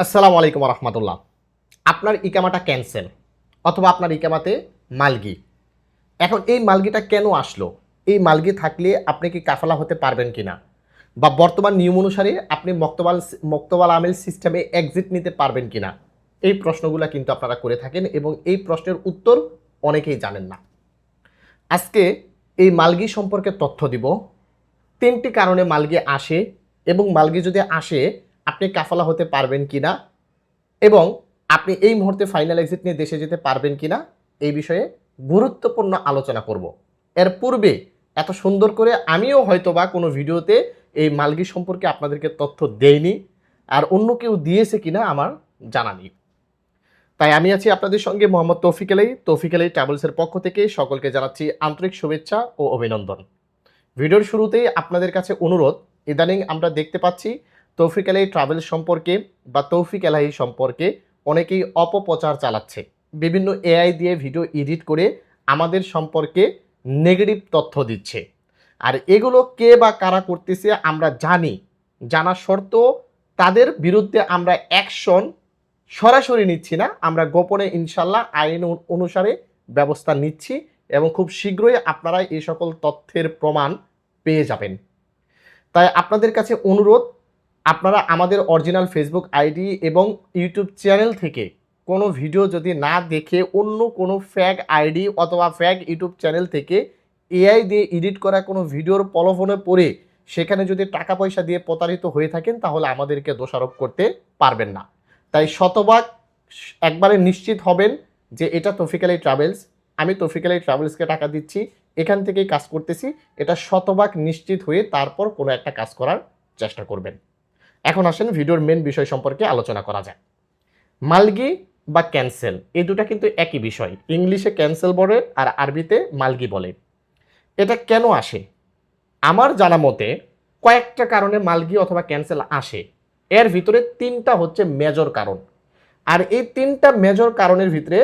আসসালামু আলাইকুম রহমতুল্লাহ। আপনার ইকামাটা ক্যান্সেল অথবা আপনার ইকামাতে মালগি। এখন এই মালগিটা কেন আসলো? এই মালগি থাকলে আপনি কি কাফালা হতে পারবেন কিনা, বা বর্তমান নিয়ম অনুসারে আপনি মক্তবাল আমেল সিস্টেমে এক্সিট নিতে পারবেন কিনা, এই প্রশ্নগুলো কিন্তু আপনারা করে থাকেন এবং এই প্রশ্নের উত্তর অনেকেই জানেন না। আজকে এই মালগি সম্পর্কে তথ্য দিব। 3টি কারণে মালগি আসে এবং মালগি যদি আসে আপনি কাফালা হতে পারবেন কিনা, এবং আপনি এই মুহূর্তে ফাইনাল এক্সিট নিয়ে দেশে যেতে পারবেন কিনা, এই বিষয়ে গুরুত্বপূর্ণ আলোচনা করব। এর পূর্বে এত সুন্দর করে আমিও হয়তোবা কোনো ভিডিওতে এই মালগি সম্পর্কে আপনাদেরকে তথ্য দেইনি, আর অন্য কেউ দিয়েছে কিনা আমার জানা নেই। তাই আমি আছি আপনাদের সঙ্গে মোহাম্মদ তৌফিক আলী ট্রাভেলসের পক্ষ থেকে সকলকে জানাচ্ছি আন্তরিক শুভেচ্ছা ও অভিনন্দন। ভিডিওর শুরুতেই আপনাদের কাছে অনুরোধ, ইদানিং আমরা দেখতে পাচ্ছি তৌফিক আলী ট্রাভেল সম্পর্কে বা তৌফিক এলাহি সম্পর্কে অনেকেই অপপ্রচার চালাচ্ছে। বিভিন্ন এআই দিয়ে ভিডিও এডিট করে আমাদের সম্পর্কে নেগেটিভ তথ্য দিচ্ছে। আর এগুলো কে বা কারা করতেছে আমরা জানি, জানা সত্ত্বেও তাদের বিরুদ্ধে আমরা অ্যাকশন সরাসরি নিচ্ছি না, আমরা গোপনে ইনশাল্লাহ আইন অনুসারে ব্যবস্থা নিচ্ছি এবং খুব শীঘ্রই আপনারা এই সকল তথ্যের প্রমাণ পেয়ে যাবেন। তাই আপনাদের কাছে অনুরোধ, আপনারা আমাদের অরিজিনাল ফেসবুক আইডি এবং ইউটিউব চ্যানেল থেকে কোনো ভিডিও যদি না দেখে অন্য কোনো ফ্যাক আইডি অথবা ফ্যাক ইউটিউব চ্যানেল থেকে এআই দিয়ে এডিট করা কোনো ভিডিওর প্রলোভনে পড়ে সেখানে যদি টাকা পয়সা দিয়ে প্রতারিত হয়ে থাকেন তাহলে আমাদেরকে দোষারোপ করতে পারবেন না। তাই শতভাগ একবারে নিশ্চিত হবেন যে এটা তৌফিক আলী ট্রাভেলস, আমি তৌফিক আলী ট্রাভেলসকে টাকা দিচ্ছি, এখান থেকেই কাজ করতেছি, এটা শতভাগ নিশ্চিত হয়ে তারপর কোনো একটা কাজ করার চেষ্টা করবেন। এখন আসেন ভিডিওর মেন বিষয় সম্পর্কে আলোচনা করা যায়। মালগি বা ক্যান্সেল, এই দুটা কিন্তু একই বিষয়। ইংলিশে ক্যান্সেল বলে আর আরবিতে মালগি বলে। এটা কেন আসে? আমার জানা মতে কয়েকটা কারণে মালগি অথবা ক্যান্সেল আসে। এর ভিতরে 3টা হচ্ছে মেজর কারণ, আর এই 3টা মেজর কারণের ভিতরে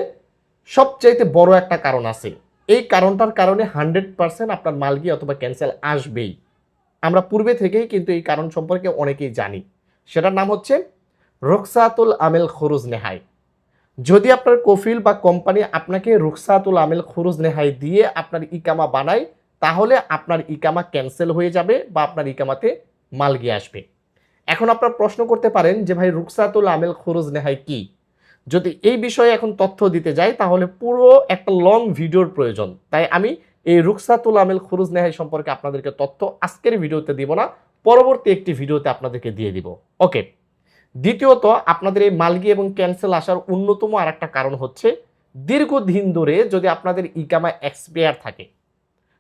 সবচাইতে বড় একটা কারণ আছে। এই কারণটার কারণে 100% আপনার মালগি অথবা ক্যান্সেল আসবেই। আমরা পূর্বে থেকেই কিন্তু এই কারণ সম্পর্কে অনেকেই জানি। সেটার নাম হচ্ছে রুখসাতুল আমেল খুরুজ নেহাই। যদি আপনার কফিল বা কোম্পানি আপনাকে রুখসাতুল আমেল খুরুজ নেহাই দিয়ে আপনার ইকামা বানায়, তাহলে আপনার ইকামা ক্যান্সেল হয়ে যাবে বা আপনার ইকামাতে মালগি আসবে। এখন আপনারা প্রশ্ন করতে পারেন যে ভাই রুখসাতুল আমেল খুরুজ নেহাই কি? যদি এই বিষয়ে এখন তথ্য দিতে যাই তাহলে পুরো একটা লং ভিডিওর প্রয়োজন। তাই আমি এই রুখসাতুল আমেল খুরুজ নেহাই সম্পর্কে আপনাদেরকে তথ্য আজকের ভিডিওতে দিব না, পরবর্তী একটি ভিডিওতে আপনাদেরকে দিয়ে দিব। ওকে। দ্বিতীয়ত, আপনাদের এই মালগি এবং ক্যান্সেল আসার অন্যতম আর একটা কারণ হচ্ছে দীর্ঘদিন ধরে যদি আপনাদের ইকামা এক্সপায়ার থাকে,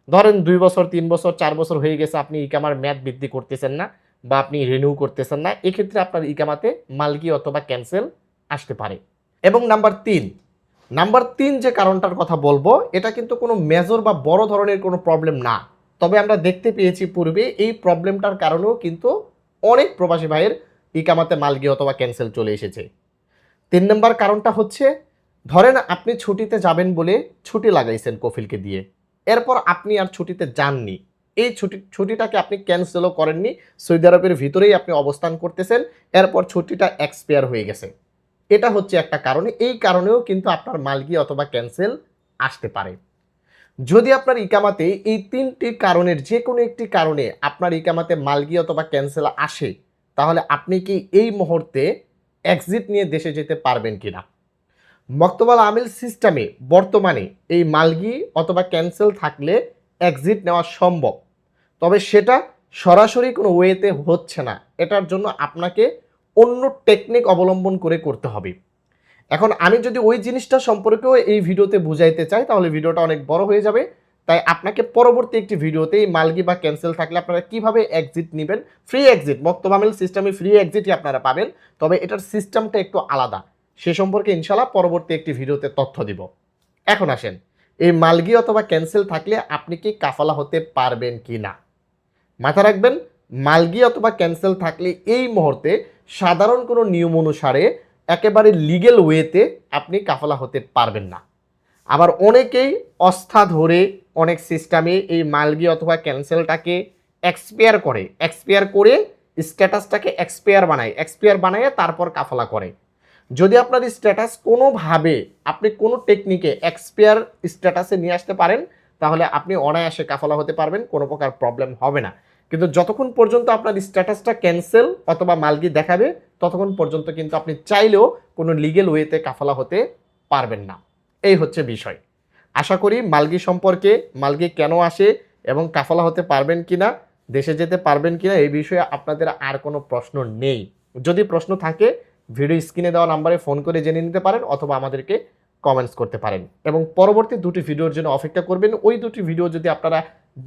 ধরেন 2 বছর 3 বছর 4 বছর হয়ে গেছে, আপনি ইকামার মেয়াদ বৃদ্ধি করতেছেন না বা আপনি রিনিউ করতেছেন না, এক্ষেত্রে আপনার ইকামাতে মালগি অথবা ক্যান্সেল আসতে পারে। এবং নাম্বার 3 যে কারণটার কথা বলবো, এটা কিন্তু কোনো মেজর বা বড় ধরনের কোনো প্রবলেম না, তবে আমরা দেখতে পেয়েছি পূর্বে এই প্রবলেমটার কারণেও কিন্তু অনেক প্রবাসী ভাইয়ের ইকামাতে মালগি অথবা ক্যান্সেল চলে এসেছে। 3 নম্বর কারণটা হচ্ছে, ধরেন আপনি ছুটিতে যাবেন বলে ছুটি লাগাইছেন কফিলকে দিয়ে, এরপর আপনি আর ছুটিতে যাননি, এই ছুটিটাকে আপনি ক্যান্সেলও করেননি, সৌদি আরবের ভিতরেই আপনি অবস্থান করতেছেন, এরপর ছুটিটা এক্সপায়ার হয়ে গেছে। এটা হচ্ছে একটা কারণে, এই কারণেও কিন্তু আপনার মালগি অথবা ক্যান্সেল আসতে পারে। যদি আপনার ইকামাতে এই 3টি কারণের যে কোনো একটি কারণে আপনার ইকামাতে মালগি অথবা ক্যান্সেল আসে, তাহলে আপনি কি এই মুহূর্তে এক্সিট নিয়ে দেশে যেতে পারবেন কিনা? মক্তবাল আমিল সিস্টেমে বর্তমানে এই মালগি অথবা ক্যান্সেল থাকলে এক্সিট নেওয়া সম্ভব, তবে সেটা সরাসরি কোনো ওয়েতে হচ্ছে না। এটার জন্য আপনাকে অন্য টেকনিক অবলম্বন করে করতে হবে। এখন আমি যদি ওই জিনিসটা সম্পর্কেও এই ভিডিওতে বুঝাইতে চাই তাহলে ভিডিওটা অনেক বড় হয়ে যাবে। তাই আপনাকে পরবর্তী একটি ভিডিওতে এই মালগি বা ক্যান্সেল থাকলে আপনারা কিভাবে এক্সিট নেবেন, ফ্রি এক্সিট, মক্তব আমিল সিস্টেমে ফ্রি এক্সিটই আপনারা পাবেন, তবে এটার সিস্টেমটা একটু আলাদা, সে সম্পর্কে ইনশাআল্লাহ পরবর্তী একটি ভিডিওতে তথ্য দিব। এখন আসেন, এই মালগি অথবা ক্যান্সেল থাকলে আপনি কি কাফালা হতে পারবেন কি না? মাথা রাখবেন, মালগি অথবা ক্যান্সেল থাকলে এই মুহূর্তে সাধারণ কোনো নিয়ম অনুসারে একেবারে লিগ্যাল ওয়েতে আপনি কাফালা হতে পারবেন না। আবার অনেকেই অস্থা ধরে অনেক সিস্টেমে এই মালগি অথবা ক্যান্সেলটাকে এক্সপায়ার করে স্ট্যাটাসটাকে এক্সপায়ার বানায় তারপর কাফালা করে। যদি আপনার স্ট্যাটাস কোনোভাবে আপনি কোনো টেকনিকে এক্সপায়ার স্ট্যাটাসে নিয়ে আসতে পারেন, তাহলে আপনি অনায়াসে কাফালা হতে পারবেন, কোনো প্রকার প্রবলেম হবে না। কিন্তু যতক্ষণ পর্যন্ত আপনার স্ট্যাটাসটা ক্যান্সেল অথবা মালগি দেখাবে, ততক্ষণ পর্যন্ত কিন্তু আপনি চাইলেও কোনো লিগেল ওয়েতে কাফালা হতে পারবেন না। এই হচ্ছে বিষয়। আশা করি মালগি সম্পর্কে, মালগি কেন আসে এবং কাফালা হতে পারবেন কিনা, দেশে যেতে পারবেন কিনা, এই বিষয়ে আপনাদের আর কোনো প্রশ্ন নেই। যদি প্রশ্ন থাকে ভিডিও স্ক্রিনে দেওয়া নাম্বারে ফোন করে জেনে নিতে পারেন অথবা আমাদেরকে কমেন্টস করতে পারেন এবং পরবর্তী দুটি ভিডিওর জন্য অপেক্ষা করবেন। ওই দুটি ভিডিও যদি আপনারা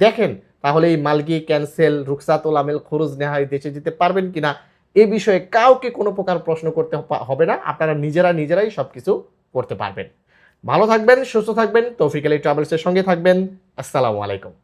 দেখেন, তাহলে এই মালগি ক্যান্সেল, রুকসাতুল আমেল, খরুজ নেহায় দেশে যেতে পারবেন কিনা, এই বিষয়ে কাউকে কোনো প্রকার প্রশ্ন করতে হবে না। আপনারা নিজেরাই সব কিছু করতে পারবেন। ভালো থাকবেন, সুস্থ থাকবেন, তৌফিক আলী ট্রাভেলসের সঙ্গে থাকবেন। আসসালামু আলাইকুম।